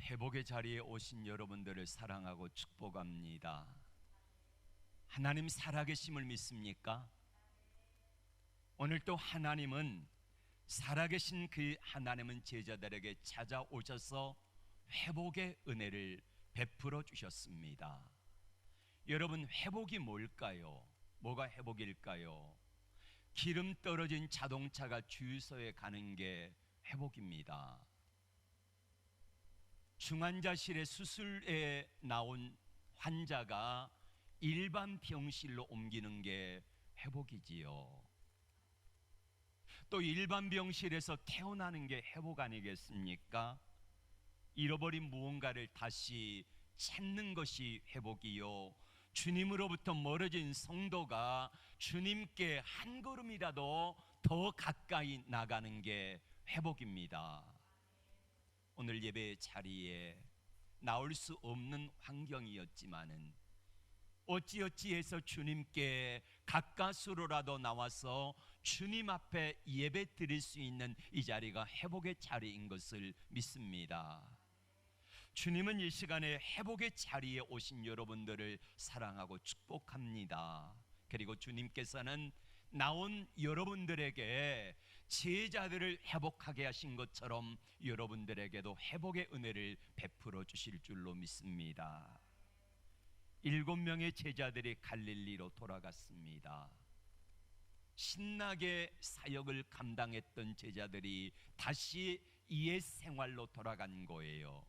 회복의 자리에 오신 여러분들을 사랑하고 축복합니다. 하나님 살아계심을 믿습니까? 오늘 또 하나님은 살아계신 그 하나님은 제자들에게 찾아오셔서 회복의 은혜를 베풀어 주셨습니다. 여러분, 회복이 뭘까요? 뭐가 회복일까요? 기름 떨어진 자동차가 주유소에 가는 게 회복입니다. 중환자실에 수술에 나온 환자가 일반 병실로 옮기는 게 회복이지요. 또 일반 병실에서 태어나는 게 회복 아니겠습니까? 잃어버린 무언가를 다시 찾는 것이 회복이요, 주님으로부터 멀어진 성도가 주님께 한 걸음이라도 더 가까이 나가는 게 회복입니다. 오늘 예배 자리에 나올 수 없는 환경이었지만은 어찌어찌해서 주님께 가까스로라도 나와서 주님 앞에 예배 드릴 수 있는 이 자리가 회복의 자리인 것을 믿습니다. 주님은 이 시간에 회복의 자리에 오신 여러분들을 사랑하고 축복합니다. 그리고 주님께서는 나온 여러분들에게 제자들을 회복하게 하신 것처럼 여러분들에게도 회복의 은혜를 베풀어 주실 줄로 믿습니다. 7명의 제자들이 갈릴리로 돌아갔습니다. 신나게 사역을 감당했던 제자들이 다시 옛 생활로 돌아간 거예요.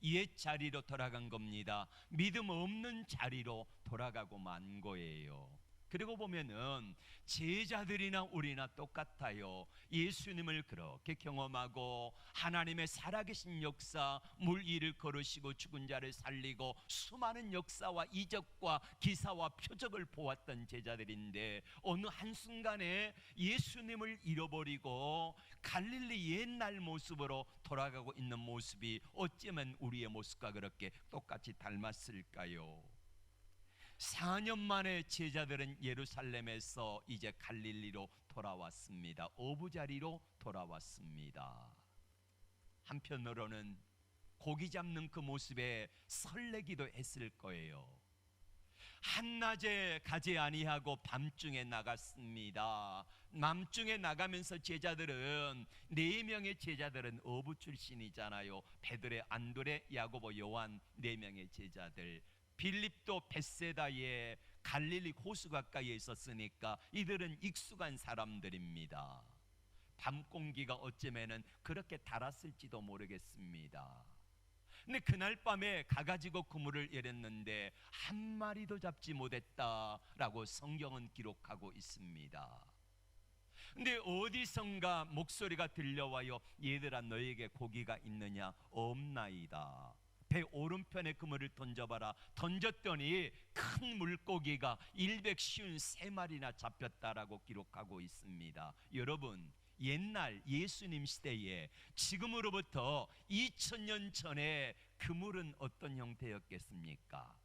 옛 자리로 돌아간 겁니다. 믿음 없는 자리로 돌아가고 만 거예요. 그리고 보면은 제자들이나 우리나 똑같아요. 예수님을 그렇게 경험하고 하나님의 살아계신 역사, 물 위를 걸으시고 죽은 자를 살리고 수많은 역사와 이적과 기사와 표적을 보았던 제자들인데 어느 한순간에 예수님을 잃어버리고 갈릴리 옛날 모습으로 돌아가고 있는 모습이 어쩌면 우리의 모습과 그렇게 똑같이 닮았을까요? 4년 만에 제자들은 예루살렘에서 이제 갈릴리로 돌아왔습니다. 어부자리로 돌아왔습니다. 한편으로는 고기 잡는 그 모습에 설레기도 했을 거예요. 한낮에 가지 아니하고 밤중에 나갔습니다. 밤중에 나가면서 제자들은 4명의 제자들은 어부 출신이잖아요. 베드레, 안드레, 야고보, 요한 4명의 제자들. 빌립도 벳세다에 갈릴리 호수 가까이에 있었으니까 이들은 익숙한 사람들입니다. 밤 공기가 어쩌면은 그렇게 달았을지도 모르겠습니다. 근데 그날 밤에 가가지고 그물을 열었는데 한 마리도 잡지 못했다라고 성경은 기록하고 있습니다. 근데 어디선가 목소리가 들려와요. 얘들아, 너에게 고기가 있느냐? 없나이다. 배 오른편에 그물을 던져봐라. 던졌더니 큰 물고기가 153마리나 잡혔다라고 기록하고 있습니다. 여러분, 옛날 예수님 시대에 지금으로부터 2000년 전에 그물은 어떤 형태였겠습니까?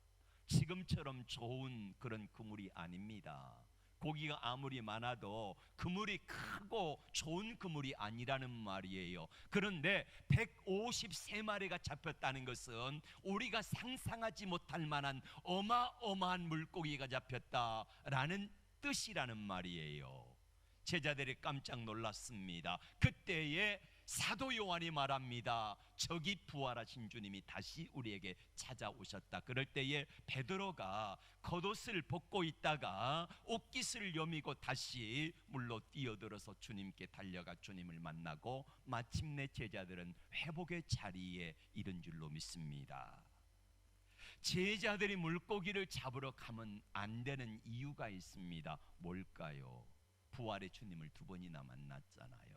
지금처럼 좋은 그런 그물이 아닙니다. 고기가 아무리 많아도 그물이 크고 좋은 그물이 아니라는 말이에요. 그런데 153마리가 잡혔다는 것은 우리가 상상하지 못할 만한 어마어마한 물고기가 잡혔다라는 뜻이라는 말이에요. 제자들이 깜짝 놀랐습니다. 그때에 사도 요한이 말합니다. 저기 부활하신 주님이 다시 우리에게 찾아오셨다. 그럴 때에 베드로가 겉옷을 벗고 있다가 옷깃을 여미고 다시 물로 뛰어들어서 주님께 달려가 주님을 만나고 마침내 제자들은 회복의 자리에 이른 줄로 믿습니다. 제자들이 물고기를 잡으러 가면 안 되는 이유가 있습니다. 뭘까요? 부활의 주님을 2번이나 만났잖아요.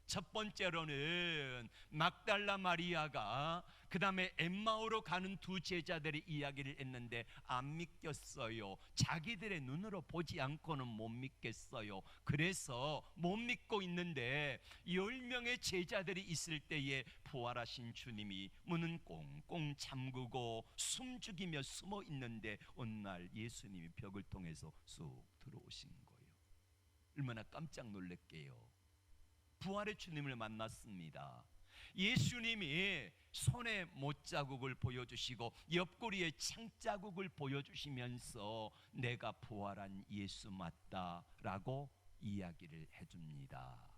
첫 번째로는 막달라 마리아가 그 다음에 엠마오로 가는 2 제자들의 이야기를 했는데 안 믿겼어요. 자기들의 눈으로 보지 않고는 못 믿겠어요. 그래서 못 믿고 있는데 10명의 제자들이 있을 때에 부활하신 주님이 문은 꽁꽁 잠그고 숨죽이며 숨어 있는데 어느 날 예수님이 벽을 통해서 쑥 들어오신 거예요. 얼마나 깜짝 놀랄게요. 부활의 주님을 만났습니다. 예수님이 손에 못자국을 보여주시고 옆구리에 창자국을 보여주시면서 내가 부활한 예수 맞다라고 이야기를 해줍니다.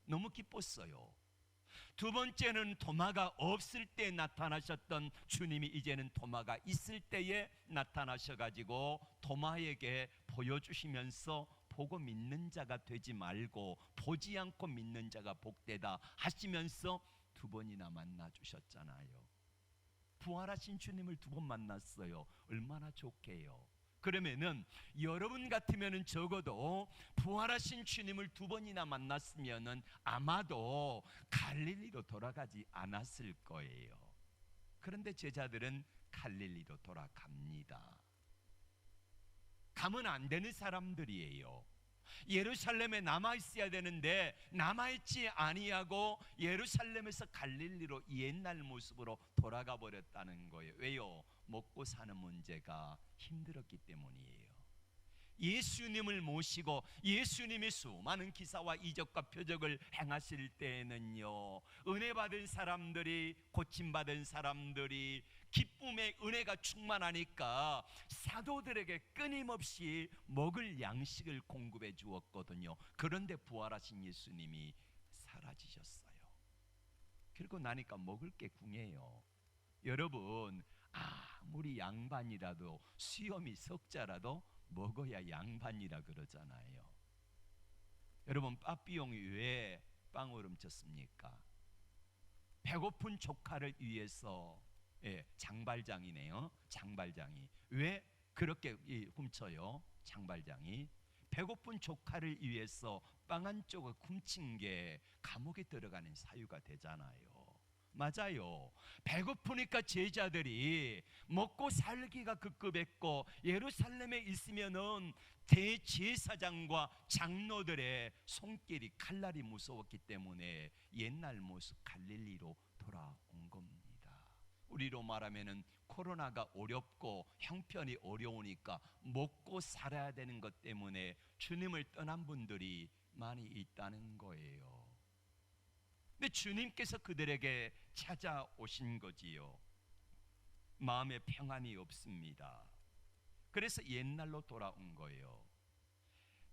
너무 기뻤어요. 두 번째는 도마가 없을 때 나타나셨던 주님이 이제는 도마가 있을 때에 나타나셔가지고 도마에게 보여주시면서 보고 믿는 자가 되지 말고 보지 않고 믿는 자가 복되다 하시면서 두 번이나 만나 주셨잖아요. 부활하신 주님을 두 번 만났어요. 얼마나 좋게요. 그러면은 여러분 같으면은 적어도 부활하신 주님을 두 번이나 만났으면은 아마도 갈릴리로 돌아가지 않았을 거예요. 그런데 제자들은 갈릴리로 돌아갑니다. 가면 안 되는 사람들이에요. 예루살렘에 남아 있어야 되는데 남아있지 아니하고 예루살렘에서 갈릴리로 옛날 모습으로 돌아가 버렸다는 거예요. 왜요? 먹고 사는 문제가 힘들었기 때문이에요. 예수님을 모시고 예수님이 수많은 기사와 이적과 표적을 행하실 때에는요, 은혜 받은 사람들이, 고침받은 사람들이 기쁨의 은혜가 충만하니까 사도들에게 끊임없이 먹을 양식을 공급해 주었거든요. 그런데 부활하신 예수님이 사라지셨어요. 그리고 나니까 먹을 게 궁해요. 여러분, 아무리 양반이라도 수염이 석자라도 먹어야 양반이라 그러잖아요. 여러분, 빠삐용이 왜 빵을 훔쳤습니까? 배고픈 조카를 위해서. 장발장이네요. 장발장이 왜 그렇게 훔쳐요? 장발장이 배고픈 조카를 위해서 빵 한 쪽을 훔친 게 감옥에 들어가는 사유가 되잖아요. 맞아요. 배고프니까 제자들이 먹고 살기가 급급했고 예루살렘에 있으면은 대제사장과 장로들의 손길이 칼날이 무서웠기 때문에 옛날 모습 갈릴리로 돌아온 겁니다. 우리로 말하면은 코로나가 어렵고 형편이 어려우니까 먹고 살아야 되는 것 때문에 주님을 떠난 분들이 많이 있다는 거예요. 근데 주님께서 그들에게 찾아오신 거지요. 마음에 평안이 없습니다. 그래서 옛날로 돌아온 거예요.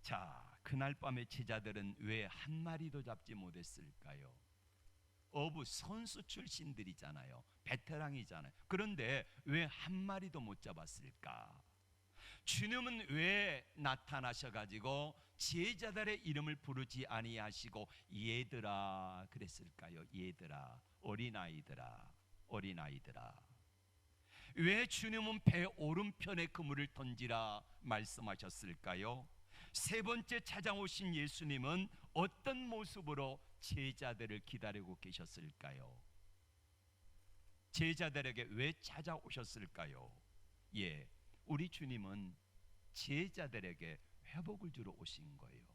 자, 그날 밤에 제자들은 왜 한 마리도 잡지 못했을까요? 어부 선수 출신들이잖아요. 베테랑이잖아요. 그런데 왜 한 마리도 못 잡았을까? 주님은 왜 나타나셔가지고 제자들의 이름을 부르지 아니하시고 얘들아 그랬을까요? 얘들아, 어린아이들아, 어린아이들아. 왜 주님은 배 오른편에 그물을 던지라 말씀하셨을까요? 세 번째 찾아오신 예수님은 어떤 모습으로 제자들을 기다리고 계셨을까요? 제자들에게 왜 찾아오셨을까요? 우리 주님은 제자들에게 회복을 주러 오신 거예요.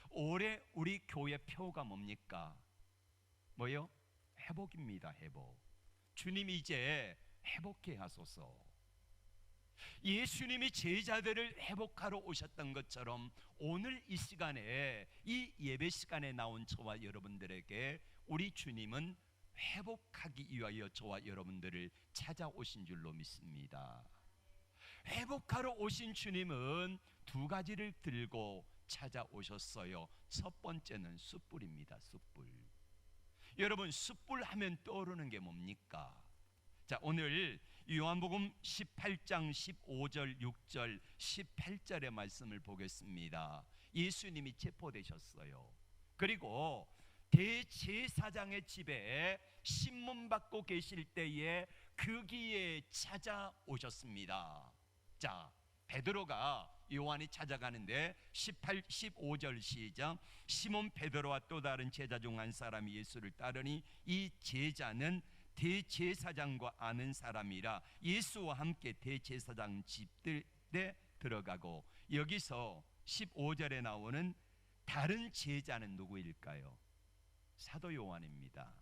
올해 우리 교회 표가 뭡니까? 뭐요? 회복입니다. 회복. 주님 이제 회복해 하소서. 예수님이 제자들을 회복하러 오셨던 것처럼 오늘 이 시간에, 이 예배 시간에 나온 저와 여러분들에게 우리 주님은 회복하기 위하여 저와 여러분들을 찾아오신 줄로 믿습니다. 회복하러 오신 주님은 두 가지를 들고 찾아오셨어요. 첫 번째는 숯불입니다. 숯불. 여러분, 숯불 하면 떠오르는 게 뭡니까? 자, 오늘 요한복음 18장 15절 6절 18절의 말씀을 보겠습니다. 예수님이 체포되셨어요. 그리고 대제사장의 집에 신문받고 계실 때에 거기에 찾아오셨습니다. 자, 베드로가 요한이 찾아가는데 15절 시작. 시몬 베드로와 또 다른 제자 중 한 사람이 예수를 따르니 이 제자는 대제사장과 아는 사람이라 예수와 함께 대제사장 집들에 들어가고, 여기서 15절에 나오는 다른 제자는 누구일까요? 사도 요한입니다.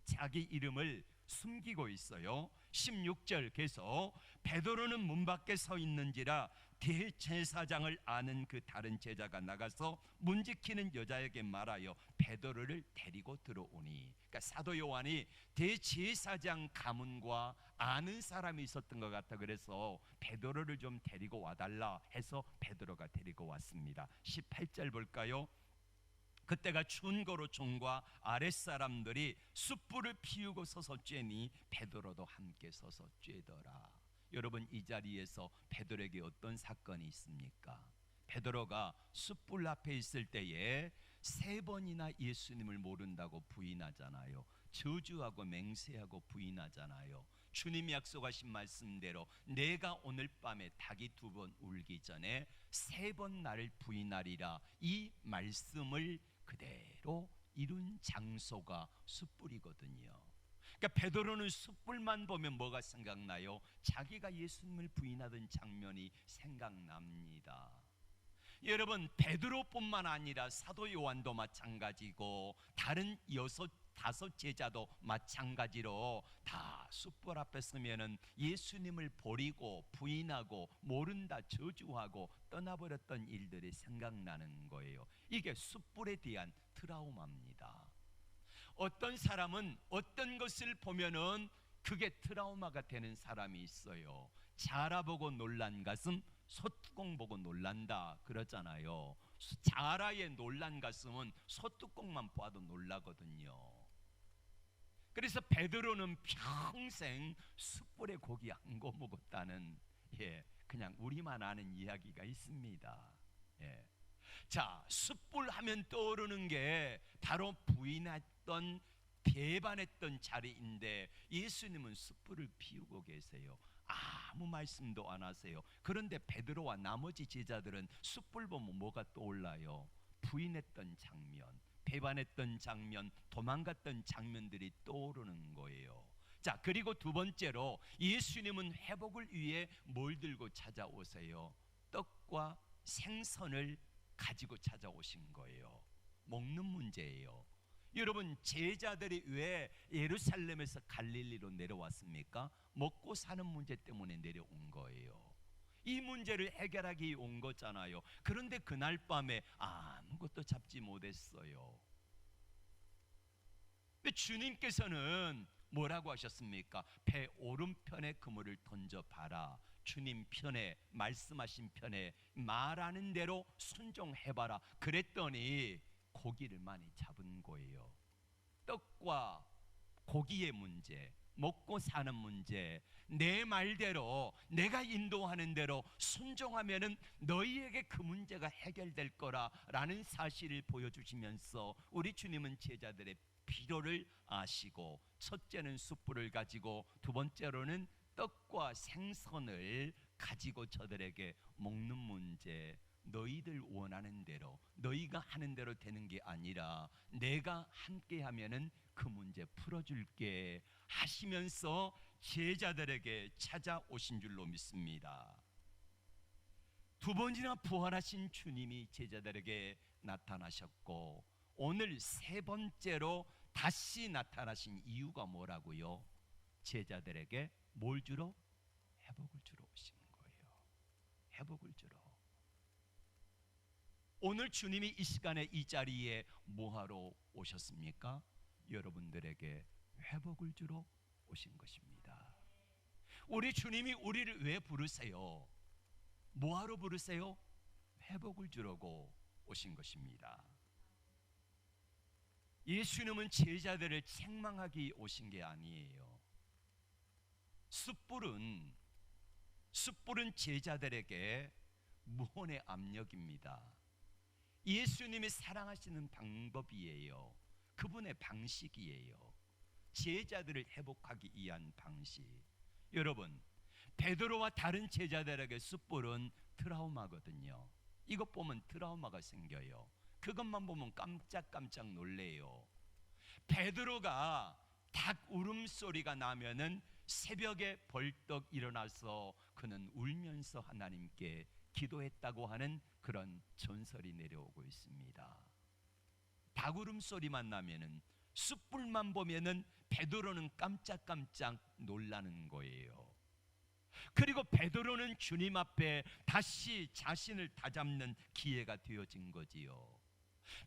자기 이름을 숨기고 있어요. 16절 계속 베드로는 문 밖에 서 있는지라 대제사장을 아는 그 다른 제자가 나가서 문 지키는 여자에게 말하여 베드로를 데리고 들어오니, 그러니까 사도 요한이 대제사장 가문과 아는 사람이 있었던 것 같아. 그래서 베드로를 좀 데리고 와달라 해서 베드로가 데리고 왔습니다. 18절 볼까요? 그때가 추운 거로 종과 아랫사람들이 숯불을 피우고 서서 쬐니 베드로도 함께 서서 쬐더라. 여러분, 이 자리에서 베드로에게 어떤 사건이 있습니까? 베드로가 숯불 앞에 있을 때에 3번이나 예수님을 모른다고 부인하잖아요. 저주하고 맹세하고 부인하잖아요. 주님이 약속하신 말씀대로 내가 오늘 밤에 닭이 2번 울기 전에 3번 나를 부인하리라, 이 말씀을 그대로 이룬 장소가 숯불이거든요. 그러니까 베드로는 숯불만 보면 뭐가 생각나요? 자기가 예수님을 부인하던 장면이 생각납니다. 여러분, 베드로뿐만 아니라 사도 요한도 마찬가지고 다른 5 제자도 마찬가지로 다 숯불 앞에 서면은 예수님을 버리고 부인하고 모른다 저주하고 떠나버렸던 일들이 생각나는 거예요. 이게 숯불에 대한 트라우마입니다. 어떤 사람은 어떤 것을 보면은 그게 트라우마가 되는 사람이 있어요. 자라보고 놀란 가슴 소뚜껑 보고 놀란다 그러잖아요. 자라의 놀란 가슴은 소뚜껑만 봐도 놀라거든요. 그래서 베드로는 평생 숯불에 고기 안 구워 먹었다는, 그냥 우리만 아는 이야기가 있습니다. 자, 숯불 하면 떠오르는 게 바로 부인했던 배반했던 자리인데 예수님은 숯불을 피우고 계세요. 아무 말씀도 안 하세요. 그런데 베드로와 나머지 제자들은 숯불 보면 뭐가 떠올라요? 부인했던 장면, 배반했던 장면, 도망갔던 장면들이 떠오르는 거예요. 자, 그리고 2번째로 예수님은 회복을 위해 뭘 들고 찾아오세요? 떡과 생선을 가지고 찾아오신 거예요. 먹는 문제예요. 여러분, 제자들이 왜 예루살렘에서 갈릴리로 내려왔습니까? 먹고 사는 문제 때문에 내려온 거예요. 이 문제를 해결하기 온 거잖아요. 그런데 그날 밤에 아무것도 잡지 못했어요. 근데 주님께서는 뭐라고 하셨습니까? 배 오른편에 그물을 던져봐라. 주님 편에, 말씀하신 편에 말하는 대로 순종해봐라. 그랬더니 고기를 많이 잡은 거예요. 떡과 고기의 문제, 먹고 사는 문제, 내 말대로 내가 인도하는 대로 순종하면은 너희에게 그 문제가 해결될 거라라는 사실을 보여주시면서 우리 주님은 제자들의 필요를 아시고, 첫째는 숯불을 가지고 2번째로는 떡과 생선을 가지고 저들에게 먹는 문제, 너희들 원하는 대로, 너희가 하는 대로 되는 게 아니라 내가 함께 하면은 그 문제 풀어줄게 하시면서 제자들에게 찾아오신 줄로 믿습니다. 2번이나 부활하신 주님이 제자들에게 나타나셨고, 오늘 3번째로 다시 나타나신 이유가 뭐라고요? 제자들에게 뭘 주러? 회복을 주러 오신 거예요. 회복을 주러. 오늘 주님이 이 시간에 이 자리에 뭐하러 오셨습니까? 여러분들에게 회복을 주러 오신 것입니다. 우리 주님이 우리를 왜 부르세요? 뭐하러 부르세요? 회복을 주려고 오신 것입니다. 예수님은 제자들을 책망하기 오신 게 아니에요. 숯불은 제자들에게 무언의 압력입니다. 예수님이 사랑하시는 방법이에요. 그분의 방식이에요. 제자들을 회복하기 위한 방식. 여러분, 베드로와 다른 제자들에게 숯불은 트라우마거든요. 이것 보면 트라우마가 생겨요. 그것만 보면 깜짝깜짝 놀래요. 베드로가 닭 울음소리가 나면은 새벽에 벌떡 일어나서 그는 울면서 하나님께 기도했다고 하는 그런 전설이 내려오고 있습니다. 닭 울음소리만 나면은 숯불만 보면은 베드로는 깜짝깜짝 놀라는 거예요. 그리고 베드로는 주님 앞에 다시 자신을 다잡는 기회가 되어진 거지요.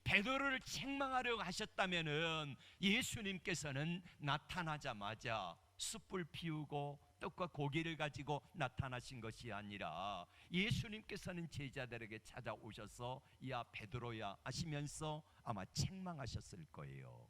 베드로를 책망하려고 하셨다면은 예수님께서는 나타나자마자 숯불 피우고 떡과 고기를 가지고 나타나신 것이 아니라 예수님께서는 제자들에게 찾아오셔서 야 베드로야 하시면서 아마 책망하셨을 거예요.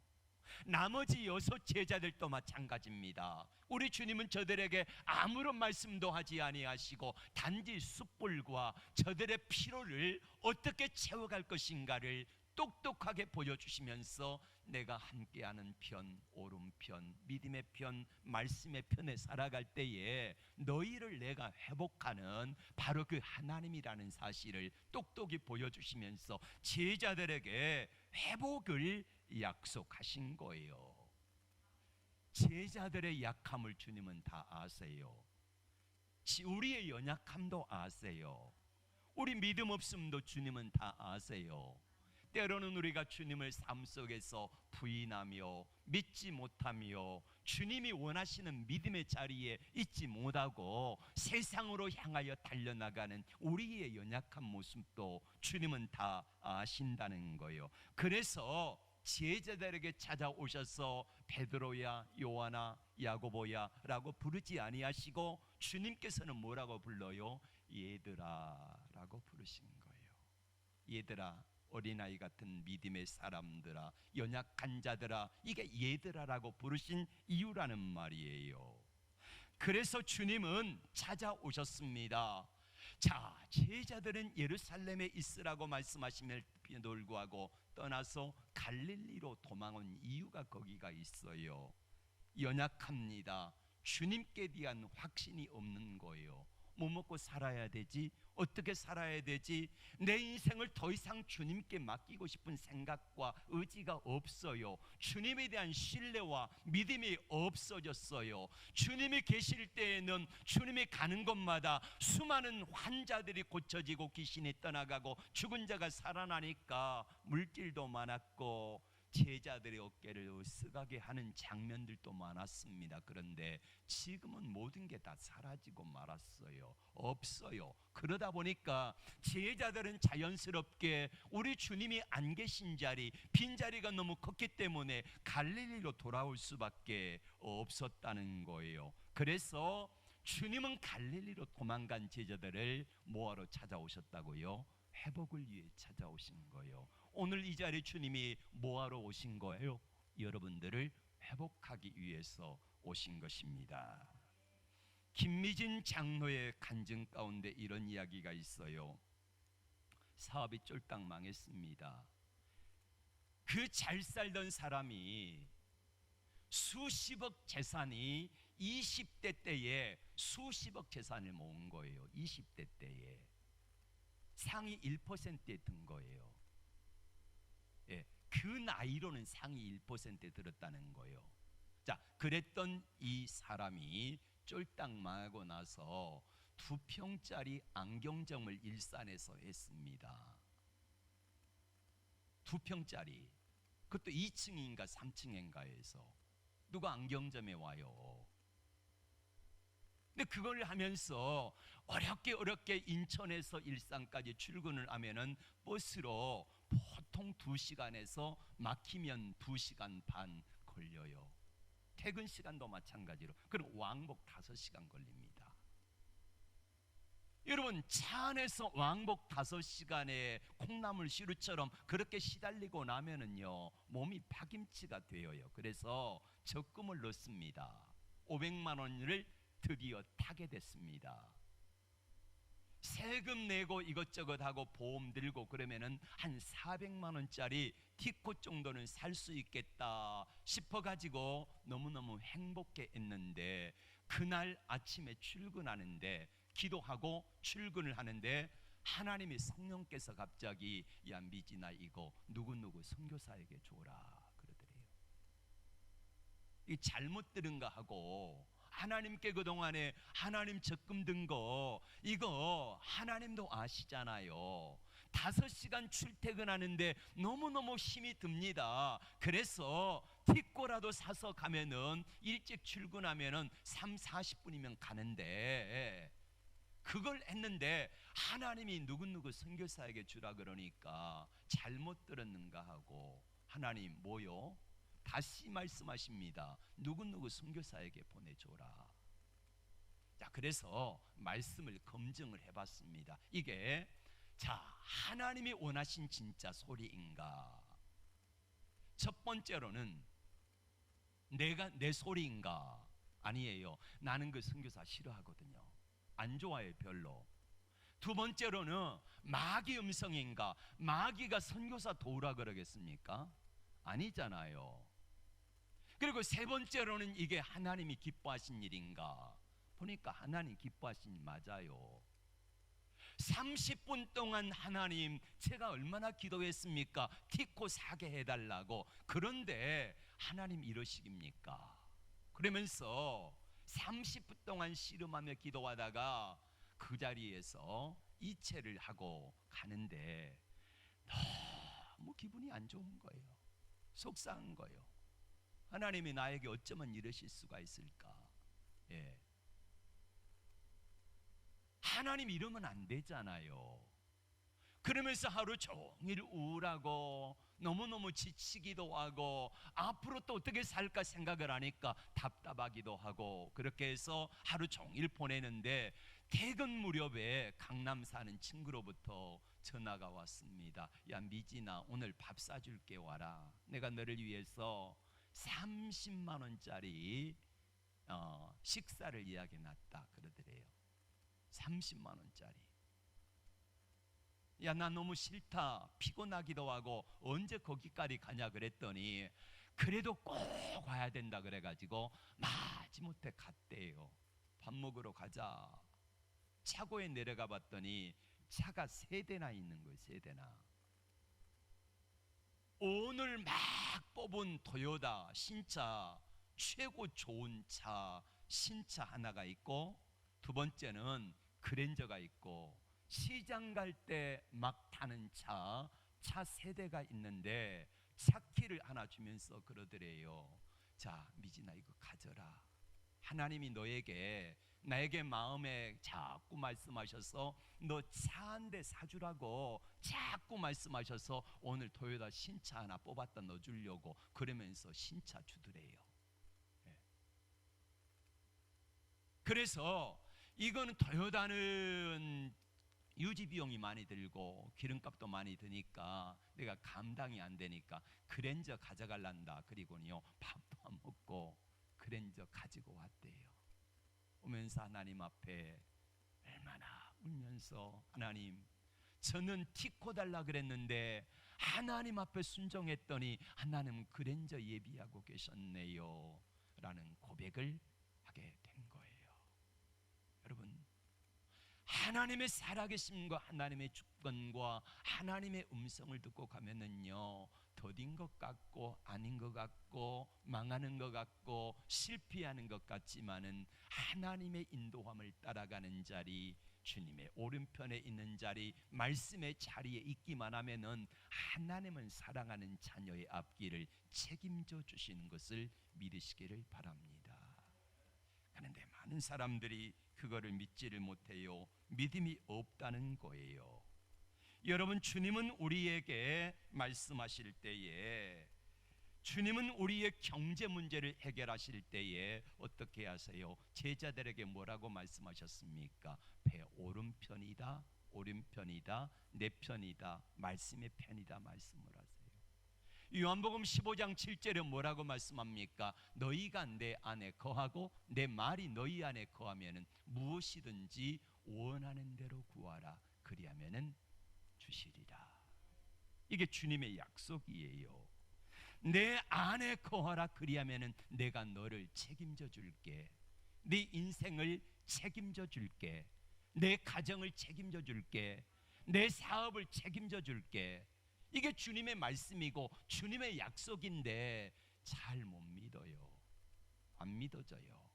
나머지 6 제자들도 마찬가지입니다. 우리 주님은 저들에게 아무런 말씀도 하지 아니하시고 단지 숯불과 저들의 피로를 어떻게 채워갈 것인가를 똑똑하게 보여주시면서 내가 함께하는 편, 오른편, 믿음의 편, 말씀의 편에 살아갈 때에 너희를 내가 회복하는 바로 그 하나님이라는 사실을 똑똑히 보여주시면서 제자들에게 회복을 약속하신 거예요. 제자들의 약함을 주님은 다 아세요. 우리의 연약함도 아세요. 우리 믿음 없음도 주님은 다 아세요. 때로는 우리가 주님을 삶 속에서 부인하며 믿지 못하며 주님이 원하시는 믿음의 자리에 있지 못하고 세상으로 향하여 달려나가는 우리의 연약한 모습도 주님은 다 아신다는 거예요. 그래서 제자들에게 찾아오셔서 베드로야 요한아 야고보야 라고 부르지 아니하시고 주님께서는 뭐라고 불러요? 얘들아 라고 부르신 거예요. 얘들아, 어린아이 같은 믿음의 사람들아, 연약한 자들아, 이게 얘들아라고 부르신 이유라는 말이에요. 그래서 주님은 찾아오셨습니다. 자, 제자들은 예루살렘에 있으라고 말씀하심에도 불구하고 떠나서 갈릴리로 도망온 이유가 거기가 있어요. 연약합니다. 주님께 대한 확신이 없는 거예요. 뭐 먹고 살아야 되지? 어떻게 살아야 되지? 내 인생을 더 이상 주님께 맡기고 싶은 생각과 의지가 없어요. 주님에 대한 신뢰와 믿음이 없어졌어요. 주님이 계실 때에는 주님이 가는 곳마다 수많은 환자들이 고쳐지고 귀신이 떠나가고 죽은 자가 살아나니까 물질도 많았고 제자들의 어깨를 으쓱하게 하는 장면들도 많았습니다. 그런데 지금은 모든 게 다 사라지고 말았어요. 없어요. 그러다 보니까 제자들은 자연스럽게 우리 주님이 안 계신 자리, 빈자리가 너무 컸기 때문에 갈릴리로 돌아올 수밖에 없었다는 거예요. 그래서 주님은 갈릴리로 도망간 제자들을 뭐하러 찾아오셨다고요? 회복을 위해 찾아오신 거예요. 오늘 이 자리에 주님이 뭐하러 오신 거예요? 여러분들을 회복하기 위해서 오신 것입니다. 김미진 장로의 간증 가운데 이런 이야기가 있어요. 사업이 쫄딱 망했습니다. 그 잘 살던 사람이 수십억 재산이 20대 때에 수십억 재산을 모은 거예요. 20대 때에 상위 1%에 든 거예요. 예, 그 나이로는 상위 1%에 들었다는 거예요. 자, 그랬던 이 사람이 쫄딱 망하고 나서 2평짜리 안경점을 일산에서 했습니다. 2평짜리, 그것도 2층인가 3층인가에서 누가 안경점에 와요. 근데 그걸 하면서 어렵게 인천에서 일산까지 출근을 하면은 버스로 보통 2시간에서 막히면 2시간 반 걸려요. 퇴근 시간도 마찬가지로. 그럼 왕복 5시간 걸립니다. 여러분, 차 안에서 왕복 5시간에 콩나물 시루처럼 그렇게 시달리고 나면은요 몸이 파김치가 되어요. 그래서 적금을 넣습니다. 500만 원을 드디어 타게 됐습니다. 세금 내고 이것저것 하고 보험 들고 그러면은 한 400만 원짜리 티코 정도는 살 수 있겠다 싶어가지고 너무너무 행복해했는데 그날 아침에 출근하는데 기도하고 출근을 하는데 하나님의 성령께서 갑자기 야 미진아 이거 누구누구 선교사에게 줘라 그러더래요. 이 잘못 들은가 하고 하나님께 그동안에 하나님 적금 든 거 이거 하나님도 아시잖아요. 5시간 출퇴근하는데 너무너무 힘이 듭니다. 그래서 티코라도 사서 가면은 일찍 출근하면은 40분이면 가는데, 그걸 했는데 하나님이 누구누구 선교사에게 주라 그러니까 잘못 들었는가 하고, 하나님 뭐요? 다시 말씀하십니다. 누구누구 선교사에게 보내줘라. 자, 그래서 말씀을 검증을 해봤습니다. 이게 하나님이 원하신 진짜 소리인가? 첫 번째로는 내가 내 소리인가? 아니에요. 나는 그 선교사 싫어하거든요. 안 좋아해 별로. 두 번째로는 마귀 음성인가? 마귀가 선교사 도우라 그러겠습니까? 아니잖아요. 그리고 세 번째로는 이게 하나님이 기뻐하신 일인가? 보니까 하나님 기뻐하신 일 맞아요. 30분 동안 하나님 제가 얼마나 기도했습니까? 티코 사게 해달라고. 그런데 하나님 이러시깁니까? 그러면서 30분 동안 씨름하며 기도하다가 그 자리에서 이체를 하고 가는데 너무 기분이 안 좋은 거예요. 속상한 거예요. 하나님이 나에게 어쩌면 이러실 수가 있을까? 예. 하나님 이러면 안 되잖아요. 그러면서 하루 종일 우울하고 너무너무 지치기도 하고 앞으로 또 어떻게 살까 생각을 하니까 답답하기도 하고, 그렇게 해서 하루 종일 보내는데 퇴근 무렵에 강남 사는 친구로부터 전화가 왔습니다. 야 미진아, 오늘 밥 사줄게 와라. 내가 너를 위해서 30만 원짜리 식사를 예약해놨다 그러더래요. 30만 원짜리. 야 나 너무 싫다, 피곤하기도 하고 언제 거기까지 가냐 그랬더니 그래도 꼭 와야 된다 그래가지고 마지못해 갔대요. 밥 먹으러 가자. 차고에 내려가 봤더니 차가 3대나 있는 거예요. 3대나. 오늘 막 뽑은 토요타 신차, 최고 좋은 차 신차 하나가 있고, 두 번째는 그랜저가 있고, 시장 갈 때 막 타는 차 3대가 있는데 차 키를 하나 주면서 그러더래요. 자 미진아 이거 가져라. 하나님이 너에게 나에게 마음에 자꾸 말씀하셔서 너 차 한 대 사주라고 자꾸 말씀하셔서 오늘 토요타 신차 하나 뽑았다 너 주려고 그러면서 신차 주더래요. 네. 그래서 이거는 토요타는 유지 비용이 많이 들고 기름값도 많이 드니까 내가 감당이 안 되니까 그랜저 가져갈란다. 그리고요 밥도 안 먹고 그랜저 가지고 왔대요. 오면서 하나님 앞에 얼마나 울면서, 하나님 저는 티코 달라 그랬는데 하나님 앞에 순종했더니 하나님 그랜저 예비하고 계셨네요 라는 고백을 하게 된 거예요. 여러분, 하나님의 살아계심과 하나님의 주권과 하나님의 음성을 듣고 가면은요 더딘 것 같고 아닌 것 같고 망하는 것 같고 실패하는 것 같지만은 하나님의 인도함을 따라가는 자리, 주님의 오른편에 있는 자리, 말씀의 자리에 있기만 하면은 하나님은 사랑하는 자녀의 앞길을 책임져 주시는 것을 믿으시기를 바랍니다. 그런데 많은 사람들이 그거를 믿지를 못해요. 믿음이 없다는 거예요. 여러분, 주님은 우리에게 말씀하실 때에, 주님은 우리의 경제 문제를 해결하실 때에 어떻게 하세요? 제자들에게 뭐라고 말씀하셨습니까? 배 오른편이다, 오른편이다, 내 편이다, 말씀의 편이다 말씀을 하세요. 요한복음 15장 7절에 뭐라고 말씀합니까? 너희가 내 안에 거하고 내 말이 너희 안에 거하면은 무엇이든지 원하는 대로 구하라. 그리하면은 주시리라. 이게 주님의 약속이에요. 내 안에 거하라. 그리하면은 내가 너를 책임져 줄게. 네 인생을 책임져 줄게. 내 가정을 책임져 줄게. 내 사업을 책임져 줄게. 이게 주님의 말씀이고 주님의 약속인데 잘 못 믿어요. 안 믿어져요.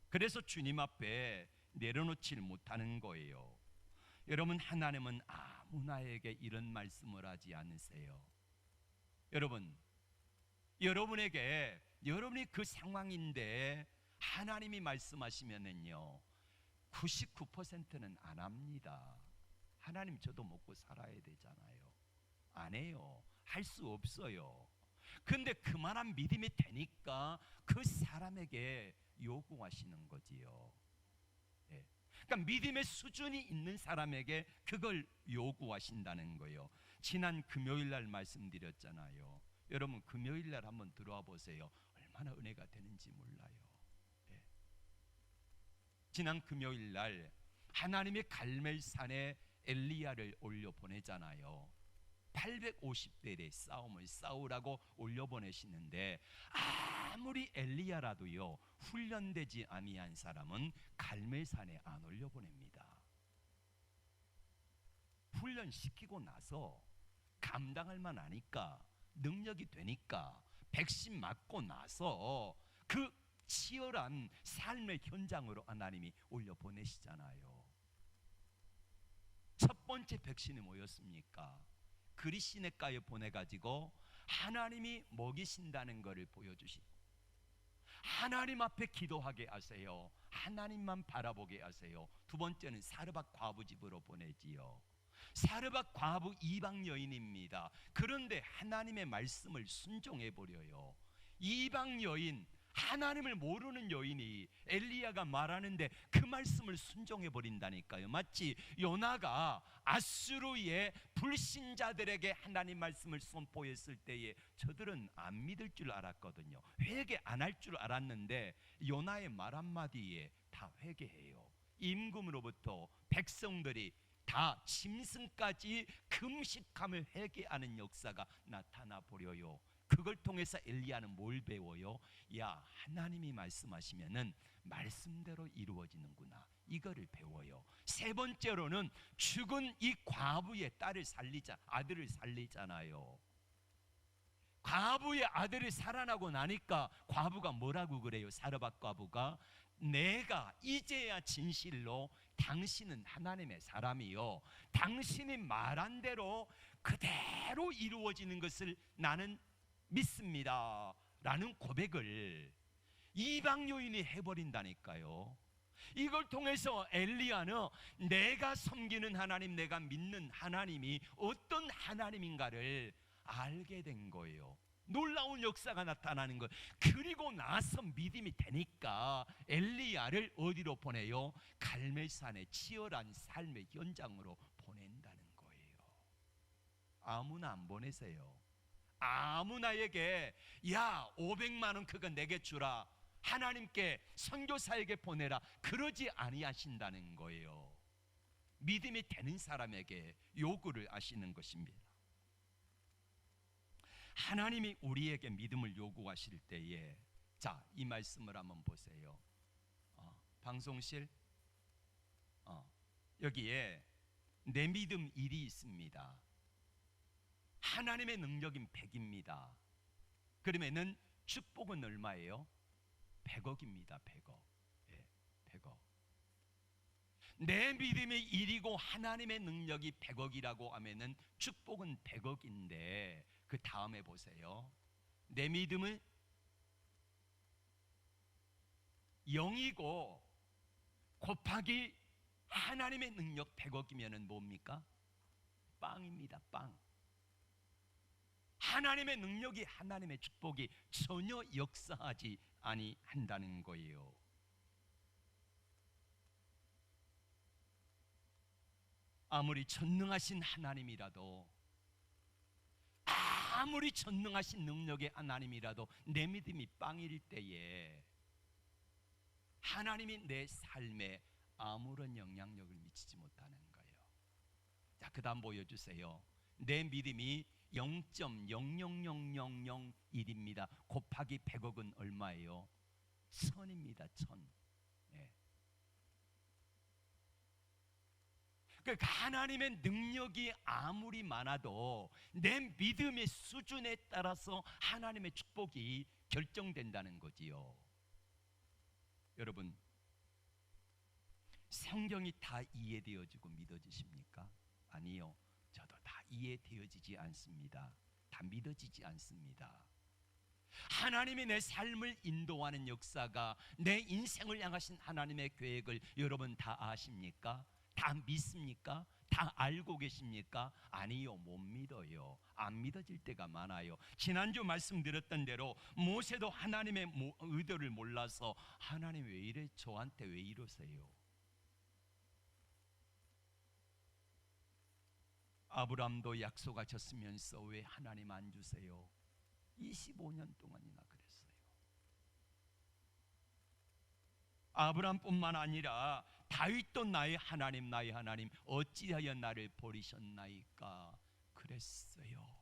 그래서 주님 앞에 내려놓질 못하는 거예요. 여러분, 하나님은 아무나에게 이런 말씀을 하지 않으세요. 여러분, 여러분에게 여러분이 그 상황인데 하나님이 말씀하시면은요 99%는 안 합니다. 하나님 저도 먹고 살아야 되잖아요. 안 해요. 할 수 없어요. 근데 그만한 믿음이 되니까 그 사람에게 요구하시는 거지요. 예. 그러니까 믿음의 수준이 있는 사람에게 그걸 요구하신다는 거예요. 지난 금요일 날 말씀드렸잖아요. 여러분 금요일 날 한번 들어와 보세요. 얼마나 은혜가 되는지 몰라요. 예. 지난 금요일 날 하나님의 갈멜산에 엘리야를 올려 보내잖아요. 850대의 싸움을 싸우라고 올려보내시는데 아무리 엘리야라도요 훈련되지 아니한 사람은 갈멜산에 안 올려보냅니다. 훈련시키고 나서 감당할 만하니까 능력이 되니까 백신 맞고 나서 그 치열한 삶의 현장으로 하나님이 올려보내시잖아요. 첫 번째 백신이 뭐였습니까? 그리시네가에 보내가지고 하나님이 먹이신다는 것을 보여주시고 하나님 앞에 기도하게 하세요. 하나님만 바라보게 하세요. 두 번째는 사르밧 과부 집으로 보내지요. 사르밧 과부 이방 여인입니다. 그런데 하나님의 말씀을 순종해 버려요. 이방 여인, 하나님을 모르는 여인이 엘리야가 말하는데 그 말씀을 순종해 버린다니까요. 마치 요나가 아수르의 불신자들에게 하나님 말씀을 선포했을 때에 저들은 안 믿을 줄 알았거든요. 회개 안 할 줄 알았는데 요나의 말 한마디에 다 회개해요. 임금으로부터 백성들이 다 짐승까지 금식함을 회개하는 역사가 나타나 버려요. 그걸 통해서 엘리야는 뭘 배워요? 야, 하나님이 말씀하시면은 말씀대로 이루어지는구나. 이거를 배워요. 세 번째로는 죽은 이 과부의 아들을 살리잖아요. 과부의 아들이 살아나고 나니까 과부가 뭐라고 그래요? 사르밧 과부가 내가 이제야 진실로 당신은 하나님의 사람이요 당신이 말한 대로 그대로 이루어지는 것을 나는 믿습니다 라는 고백을 이방 여인이 해버린다니까요. 이걸 통해서 엘리야는 내가 섬기는 하나님, 내가 믿는 하나님이 어떤 하나님인가를 알게 된 거예요. 놀라운 역사가 나타나는 것. 그리고 나서 믿음이 되니까 엘리야를 어디로 보내요? 갈멜산의 치열한 삶의 현장으로 보낸다는 거예요. 아무나 안 보내세요. 아무나에게 야 500만 원 그거 내게 주라, 하나님께 선교사에게 보내라, 그러지 아니하신다는 거예요. 믿음이 되는 사람에게 요구를 하시는 것입니다. 하나님이 우리에게 믿음을 요구하실 때에 자, 이 말씀을 한번 보세요. 방송실 여기에 내 믿음 1이 있습니다. 하나님의 능력인 100입니다. 그러면은 축복은 얼마예요? 100억입니다. 100억. 예, 100억. 내 믿음이 1이고 하나님의 능력이 100억이라고 하면은 축복은 100억인데 그 다음에 보세요. 내 믿음은 0이고 곱하기 하나님의 능력 100억이면은 뭡니까? 빵입니다. 빵. 하나님의 능력이, 하나님의 축복이 전혀 역사하지 아니한다는 거예요. 아무리 전능하신 하나님이라도, 아무리 전능하신 능력의 하나님이라도 내 믿음이 빵일 때에 하나님이 내 삶에 아무런 영향력을 미치지 못하는 거예요. 자, 그 다음 보여주세요. 내 믿음이 0.00001입니다. 곱하기 100억은 얼마예요? 1000입니다. 1000. 예. 그러니까 하나님의 능력이 아무리 많아도 내 믿음의 수준에 따라서 하나님의 축복이 결정된다는 거지요. 여러분, 성경이 다 이해되어지고 믿어지십니까? 아니요. 이해되어지지 않습니다. 다 믿어지지 않습니다. 하나님이 내 삶을 인도하는 역사가, 내 인생을 향하신 하나님의 계획을 여러분 다 아십니까? 다 믿습니까? 다 알고 계십니까? 아니요, 못 믿어요. 안 믿어질 때가 많아요. 지난주 말씀드렸던 대로 모세도 하나님의 의도를 몰라서 하나님 왜 이래, 저한테 왜 이러세요? 아브라함도 약속하셨으면서 왜 하나님 안 주세요? 25년 동안이나 그랬어요. 아브라함뿐만 아니라 다윗도 나의 하나님 어찌하여 나를 버리셨나이까 그랬어요.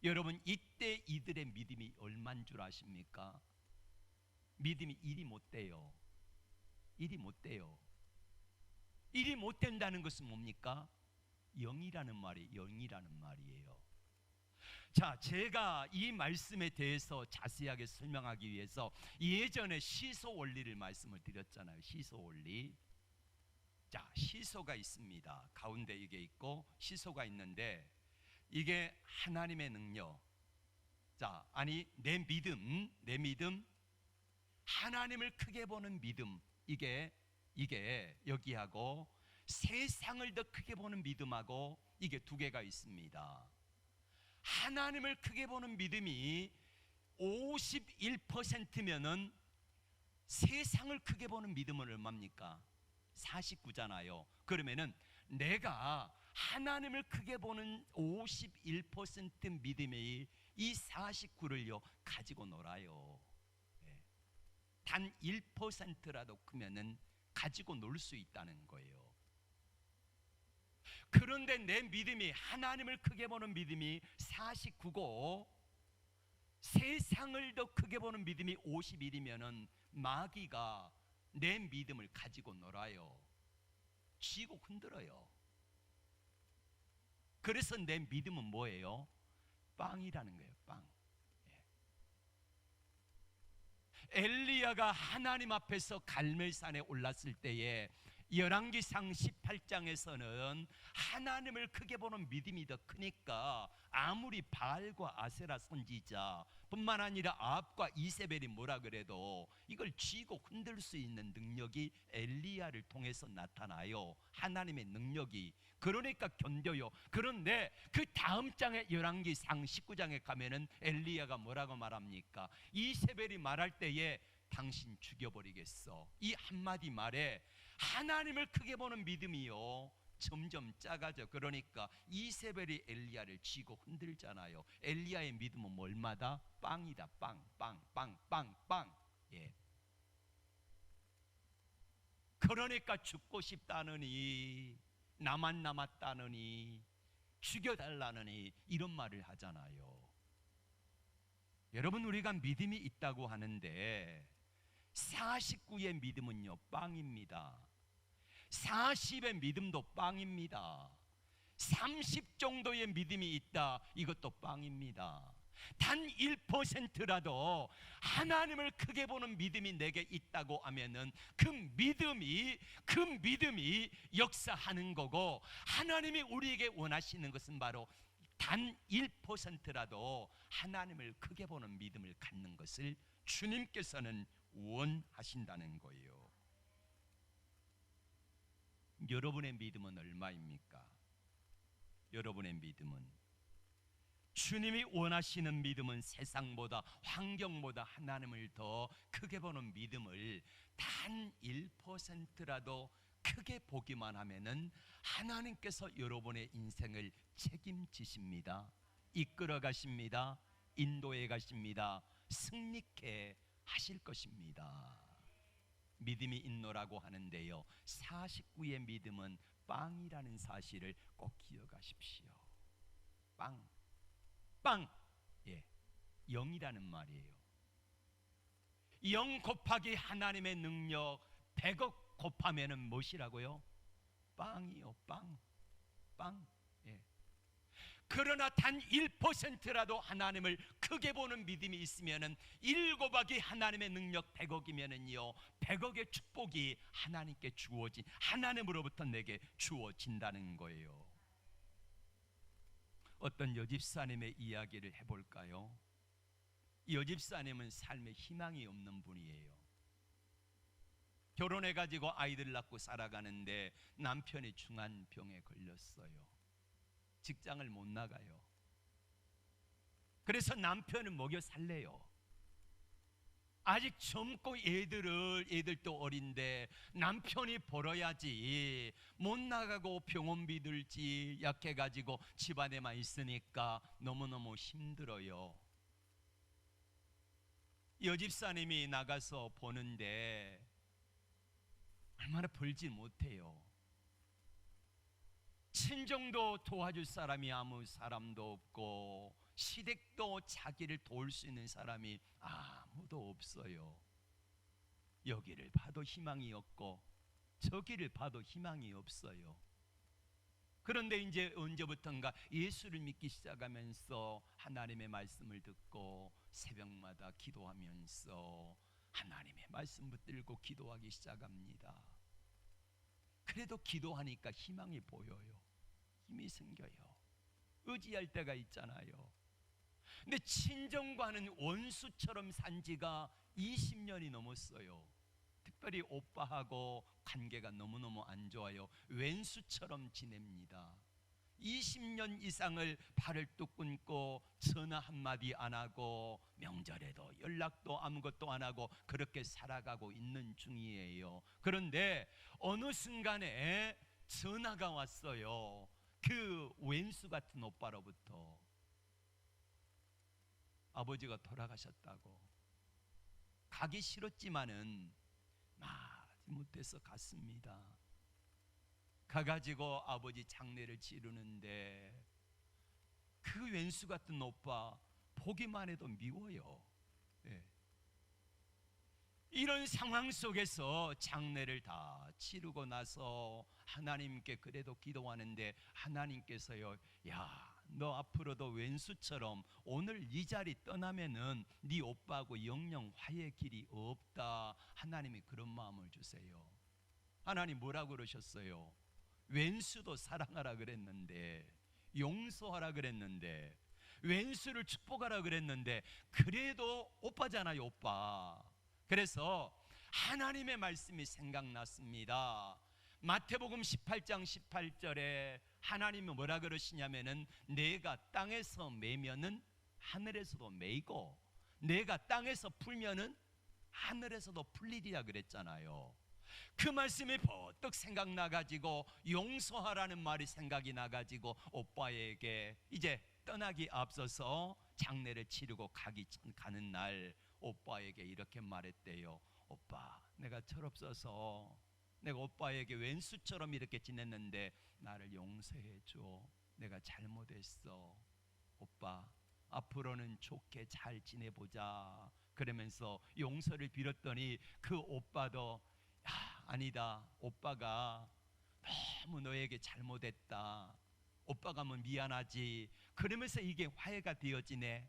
여러분, 이때 이들의 믿음이 얼마인 줄 아십니까? 믿음이 일이 못 돼요. 일이 못 돼요. 일이 못 된다는 것은 뭡니까? 영이라는 말이에요. 자, 제가 이 말씀에 대해서 자세하게 설명하기 위해서 예전에 시소 원리를 말씀을 드렸잖아요. 시소 원리. 자, 시소가 있습니다. 가운데 이게 있고 시소가 있는데, 이게 하나님의 능력. 자, 아니 내 믿음, 하나님을 크게 보는 믿음. 이게 여기하고 세상을 더 크게 보는 믿음하고 이게 두 개가 있습니다. 하나님을 크게 보는 믿음이 51%면은 세상을 크게 보는 믿음은 얼마입니까? 49잖아요. 그러면은 내가 하나님을 크게 보는 51% 믿음의 이 49를요 가지고 놀아요. 단 1%라도 크면은 가지고 놀 수 있다는 거예요. 그런데 내 믿음이, 하나님을 크게 보는 믿음이 49고 세상을 더 크게 보는 믿음이 51이면은 마귀가 내 믿음을 가지고 놀아요. 쥐고 흔들어요. 그래서 내 믿음은 뭐예요? 빵이라는 거예요. 빵. 엘리야가 하나님 앞에서 갈멜산에 올랐을 때에 열왕기상 18장에서는 하나님을 크게 보는 믿음이 더 크니까 아무리 바알과 아세라 선지자 뿐만 아니라 아합과 이세벨이 뭐라 그래도 이걸 쥐고 흔들 수 있는 능력이 엘리야를 통해서 나타나요. 하나님의 능력이. 그러니까 견뎌요. 그런데 그 다음 장에 열왕기상 19장에 가면은 엘리야가 뭐라고 말합니까? 이세벨이 말할 때에 당신 죽여버리겠어. 이 한마디 말에 하나님을 크게 보는 믿음이요 점점 작아져. 그러니까 이세벨이 엘리야를 쥐고 흔들잖아요. 엘리야의 믿음은 뭘마다? 빵이다. 빵. 예. 그러니까 죽고 싶다느니, 나만 남았다느니, 죽여달라느니 이런 말을 하잖아요. 여러분, 우리가 믿음이 있다고 하는데 49의 믿음은요 빵입니다. 40의 믿음도 빵입니다. 30 정도의 믿음이 있다, 이것도 빵입니다. 단 1%라도 하나님을 크게 보는 믿음이 내게 있다고 하면은 그 믿음이 역사하는 거고, 하나님이 우리에게 원하시는 것은 바로 단 1%라도 하나님을 크게 보는 믿음을 갖는 것을 주님께서는 원하신다는 거예요. 여러분의 믿음은 얼마입니까? 여러분의 믿음은, 주님이 원하시는 믿음은 세상보다, 환경보다 하나님을 더 크게 보는 믿음을 단 1%라도 크게 보기만 하면은 하나님께서 여러분의 인생을 책임지십니다. 이끌어 가십니다. 인도해 가십니다. 승리케 하실 것입니다. 믿음이 있노라고 하는데요, 49의 믿음은 빵이라는 사실을 꼭 기억하십시오. 빵. 예, 0이라는 말이에요. 0 곱하기 하나님의 능력 100억 곱하면은 무엇이라고요? 빵이요. 빵. 예. 그러나 단 1%라도 하나님을 크게 보는 믿음이 있으면은 1 곱하기 하나님의 능력 100억이면은요 100억의 축복이 하나님께 주어진, 하나님으로부터 내게 주어진다는 거예요. 어떤 여집사님의 이야기를 해볼까요? 이 여집사님은 삶에 희망이 없는 분이에요. 결혼해가지고 아이들 낳고 살아가는데 남편이 중한 병에 걸렸어요. 직장을 못 나가요. 그래서 남편을 먹여 살래요. 아직 젊고 애들도 어린데 남편이 벌어야지. 못 나가고 병원비 들지 약해가지고 집안에만 있으니까 너무너무 힘들어요. 여집사님이 나가서 보는데 얼마나 벌지 못해요. 친정도 도와줄 사람이 아무 사람도 없고 시댁도 자기를 도울 수 있는 사람이 아무도 없어요. 여기를 봐도 희망이 없고 저기를 봐도 희망이 없어요. 그런데 이제 언제부턴가 예수를 믿기 시작하면서 하나님의 말씀을 듣고 새벽마다 기도하면서 하나님의 말씀 붙들고 기도하기 시작합니다. 그래도 기도하니까 희망이 보여요. 힘이 생겨요. 의지할 때가 있잖아요. 근데 친정과는 원수처럼 산 지가 20년이 넘었어요. 특별히 오빠하고 관계가 너무너무 안 좋아요. 왼수처럼 지냅니다. 20년 이상을 발을 뚝 끊고 전화 한마디 안 하고 명절에도 연락도 아무것도 안 하고 그렇게 살아가고 있는 중이에요. 그런데 어느 순간에 전화가 왔어요. 그 왼수 같은 오빠로부터 아버지가 돌아가셨다고. 가기 싫었지만은 못해서 갔습니다. 가가지고 아버지 장례를 치르는데 그 왼수 같은 오빠 보기만 해도 미워요. 예. 이런 상황 속에서 장례를 다 치르고 나서 하나님께 그래도 기도하는데 하나님께서요, 야, 너 앞으로도 왼수처럼 오늘 이 자리 떠나면은 네 오빠하고 영영 화해 길이 없다. 하나님이 그런 마음을 주세요. 하나님 뭐라고 그러셨어요? 왼수도 사랑하라 그랬는데, 용서하라 그랬는데, 왼수를 축복하라 그랬는데, 그래도 오빠잖아요, 오빠. 그래서 하나님의 말씀이 생각났습니다. 마태복음 18장 18절에 하나님은 뭐라 그러시냐면은 내가 땅에서 매면은 하늘에서도 매이고 내가 땅에서 풀면은 하늘에서도 풀리리라 그랬잖아요. 그 말씀이 버뜩 생각나가지고 용서하라는 말이 생각이 나가지고 오빠에게 이제 떠나기 앞서서 장례를 치르고 가는 날 오빠에게 이렇게 말했대요. 오빠, 내가 철없어서 내가 오빠에게 왼수처럼 이렇게 지냈는데 나를 용서해 줘. 내가 잘못했어. 오빠, 앞으로는 좋게 잘 지내보자. 그러면서 용서를 빌었더니 그 오빠도 아니다. 오빠가 너무 너에게 잘못했다. 오빠가 뭐 미안하지. 그러면서 이게 화해가 되어지네.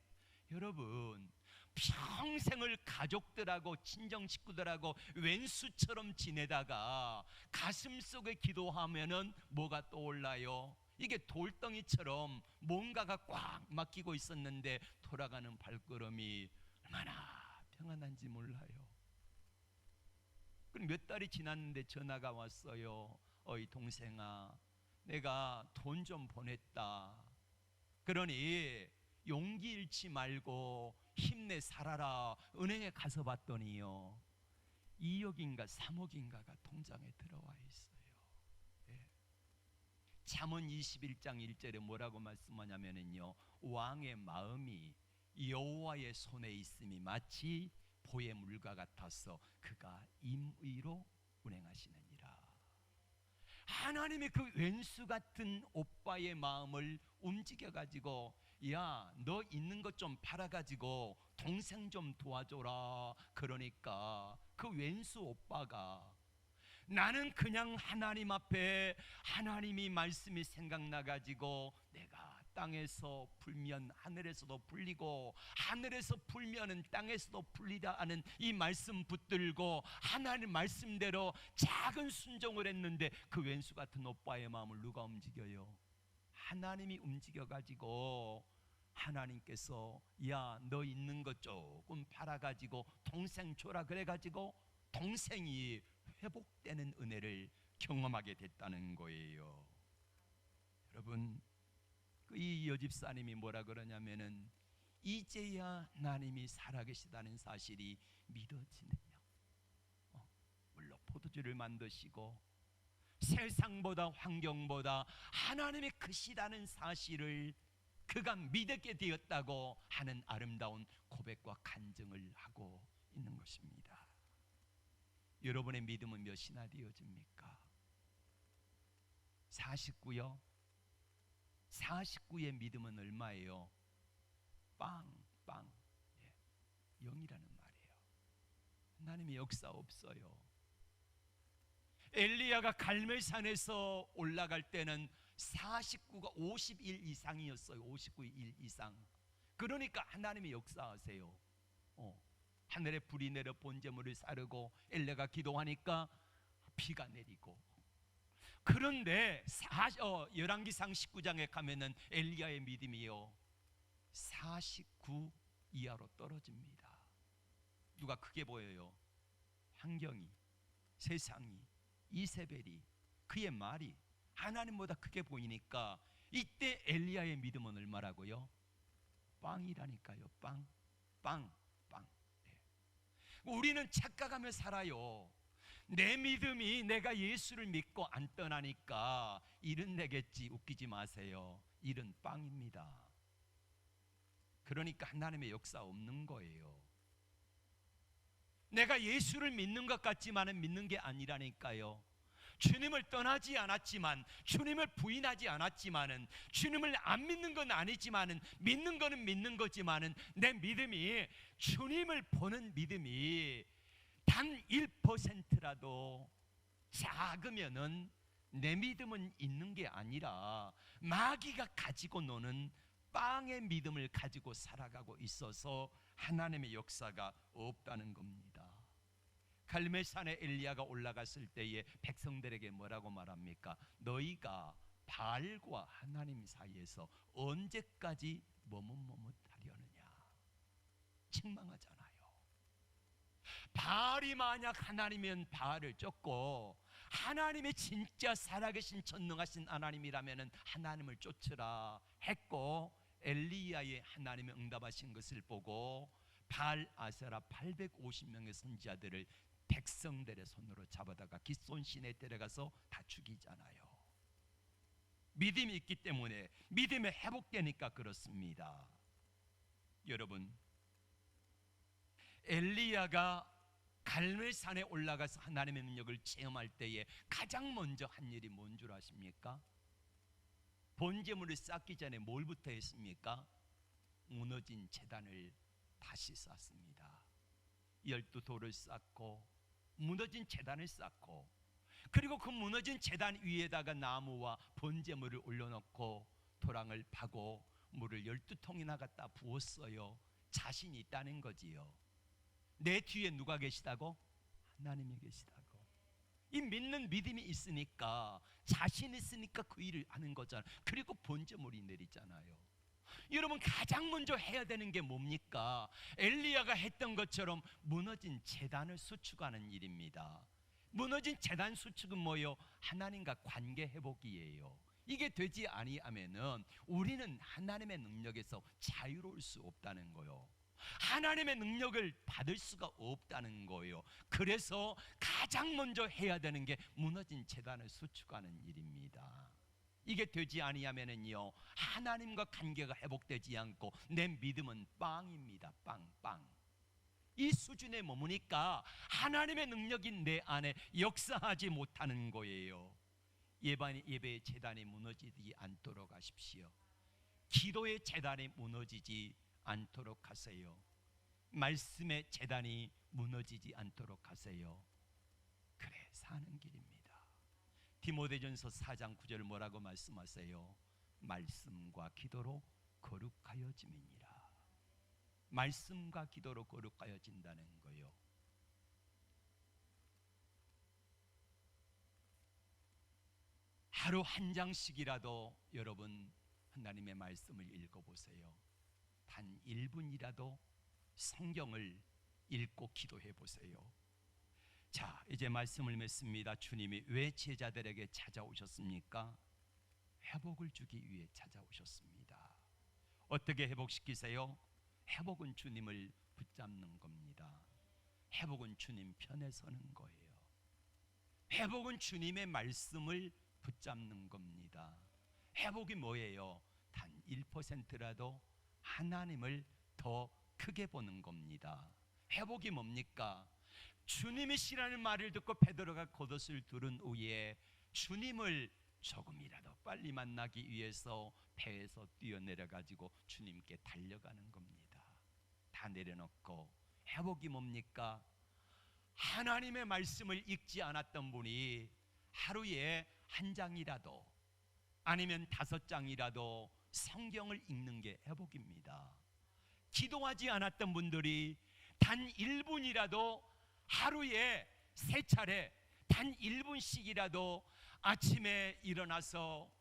여러분, 평생을 가족들하고 친정 식구들하고 왼수처럼 지내다가 가슴속에 기도하면은 뭐가 떠올라요? 이게 돌덩이처럼 뭔가가 꽉 막히고 있었는데 돌아가는 발걸음이 얼마나 평안한지 몰라요. 그럼 몇 달이 지났는데 전화가 왔어요. 어이 동생아, 내가 돈 좀 보냈다. 그러니 용기 잃지 말고 힘내 살아라. 은행에 가서 봤더니요, 2억인가 3억인가가 통장에 들어와 있어요. 예. 잠언 21장 1절에 뭐라고 말씀하냐면요, 왕의 마음이 여호와의 손에 있음이 마치 보의 물과 같아서 그가 임의로 운행하시느니라. 하나님이 그 왼수 같은 오빠의 마음을 움직여가지고, 야, 너 있는 것 좀 팔아가지고 동생 좀 도와줘라. 그러니까 그 왼수 오빠가 나는 그냥 하나님 앞에 하나님이 말씀이 생각나가지고 내가 땅에서 풀면 하늘에서도 풀리고 하늘에서 풀면은 땅에서도 풀리라는 이 말씀 붙들고 하나님 말씀대로 작은 순종을 했는데 그 왼수 같은 오빠의 마음을 누가 움직여요? 하나님이 움직여 가지고 하나님께서 야, 너 있는 것 조금 팔아 가지고 동생 줘라 그래 가지고 동생이 회복되는 은혜를 경험하게 됐다는 거예요. 여러분, 이 여집사님이 뭐라 그러냐면은 이제야 하나님이 살아계시다는 사실이 믿어지네요. 물론 포도주를 만드시고 세상보다 환경보다 하나님의 크시다는 사실을 그가 믿게 되었다고 하는 아름다운 고백과 간증을 하고 있는 것입니다. 여러분의 믿음은 몇이나 되어집니까? 49요? 49의 믿음은 얼마예요? 빵. 0이라는 말이에요. 하나님의 역사 없어요. 엘리야가 갈멜산에서 올라갈 때는 49가 50일 이상이었어요. 59일 이상. 그러니까 하나님의 역사하세요. 하늘에 불이 내려 번제물을 사르고 엘리야가 기도하니까 비가 내리고. 그런데 열왕기상 19장에 가면은 엘리야의 믿음이요 49 이하로 떨어집니다. 누가 크게 보여요? 환경이, 세상이, 이세벨이, 그의 말이 하나님보다 크게 보이니까 이때 엘리야의 믿음은 얼마라고요? 빵이라니까요. 빵. 네. 우리는 착각하며 살아요. 내 믿음이 내가 예수를 믿고 안 떠나니까 일은 내겠지. 웃기지 마세요. 일은 빵입니다. 그러니까 하나님의 역사 없는 거예요. 내가 예수를 믿는 것 같지만은 믿는 게 아니라니까요. 주님을 떠나지 않았지만, 주님을 부인하지 않았지만은, 주님을 안 믿는 건 아니지만은, 믿는 거는 믿는 거지만은, 내 믿음이 주님을 보는 믿음이 단 1%라도 작으면은 내 믿음은 있는 게 아니라 마귀가 가지고 노는 빵의 믿음을 가지고 살아가고 있어서 하나님의 역사가 없다는 겁니다. 갈멜산에 엘리야가 올라갔을 때에 백성들에게 뭐라고 말합니까? 너희가 바알과 하나님 사이에서 언제까지 머뭇머뭇하려느냐. 책망하잖아요. 바알이 만약 하나님이면 바알을 쫓고 하나님이 진짜 살아계신 전능하신 하나님이라면 하나님을 쫓으라 했고, 엘리야의 하나님의 응답하신 것을 보고 바알 아세라 850명의 선지자들을 백성들의 손으로 잡아다가 기손신에 데려가서 다 죽이잖아요. 믿음이 있기 때문에, 믿음이 회복되니까 그렇습니다. 여러분, 엘리야가 갈멜산에 올라가서 하나님의 능력을 체험할 때에 가장 먼저 한 일이 뭔 줄 아십니까? 번제물을 쌓기 전에 뭘부터 했습니까? 무너진 제단을 다시 쌓습니다. 12돌을 쌓고 무너진 제단을 쌓고, 그리고 그 무너진 제단 위에다가 나무와 번제물을 올려놓고 도랑을 파고 물을 12통이나 갖다 부었어요. 자신이 있다는 거지요. 내 뒤에 누가 계시다고? 하나님이 계시다고. 이 믿는 믿음이 있으니까, 자신 있으니까 그 일을 하는 거잖아요. 그리고 번제물이 내리잖아요. 여러분, 가장 먼저 해야 되는 게 뭡니까? 엘리야가 했던 것처럼 무너진 제단을 수축하는 일입니다. 무너진 제단 수축은 뭐예요? 하나님과 관계 회복이에요. 이게 되지 아니하면은 우리는 하나님의 능력에서 자유로울 수 없다는 거예요. 하나님의 능력을 받을 수가 없다는 거예요. 그래서 가장 먼저 해야 되는 게 무너진 제단을 수축하는 일입니다. 이게 되지 아니하면은요, 하나님과 관계가 회복되지 않고 내 믿음은 빵입니다. 빵. 이 수준에 머무니까 하나님의 능력이 내 안에 역사하지 못하는 거예요. 예배의 제단이 무너지지 않도록 하십시오. 기도의 제단이 무너지지 않도록 하세요. 말씀의 제단이 무너지지 않도록 하세요. 그래 사는 길입니다. 디모데전서 4장 9절 뭐라고 말씀하세요? 말씀과 기도로 거룩하여짐이니라. 말씀과 기도로 거룩하여진다는 거요. 하루 한 장씩이라도 여러분 하나님의 말씀을 읽어보세요. 단 1분이라도 성경을 읽고 기도해 보세요. 자, 이제 말씀을 맺습니다. 주님이 왜 제자들에게 찾아오셨습니까? 회복을 주기 위해 찾아오셨습니다. 어떻게 회복시키세요? 회복은 주님을 붙잡는 겁니다. 회복은 주님 편에 서는 거예요. 회복은 주님의 말씀을 붙잡는 겁니다. 회복이 뭐예요? 단 1%라도 하나님을 더 크게 보는 겁니다. 회복이 뭡니까? 주님이시라는 말을 듣고 베드로가 겉옷을 두른 후에 주님을 조금이라도 빨리 만나기 위해서 배에서 뛰어내려 가지고 주님께 달려가는 겁니다. 다 내려놓고. 회복이 뭡니까? 하나님의 말씀을 읽지 않았던 분이 하루에 한 장이라도 아니면 5장이라도 성경을 읽는 게 회복입니다. 기도하지 않았던 분들이 단 1분이라도 하루에 3차례 단 1분씩이라도 아침에 일어나서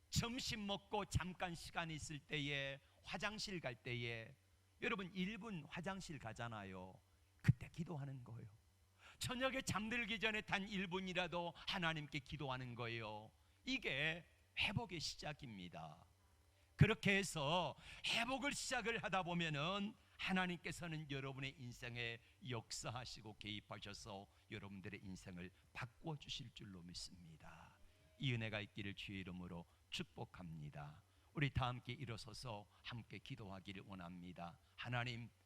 점심 먹고 잠깐 시간이 있을 때에 화장실 갈 때에 여러분 1분 화장실 가잖아요. 그때 기도하는 거예요. 저녁에 잠들기 전에 단 1분이라도 하나님께 기도하는 거예요. 이게 회복의 시작입니다. 그렇게 해서 회복을 시작을 하다 보면은 하나님께서는 여러분의 인생에 역사하시고 개입하셔서 여러분들의 인생을 바꾸어 주실 줄로 믿습니다. 이 은혜가 있기를 주의 이름으로 축복합니다. 우리 다 함께 일어서서 함께 기도하기를 원합니다. 하나님,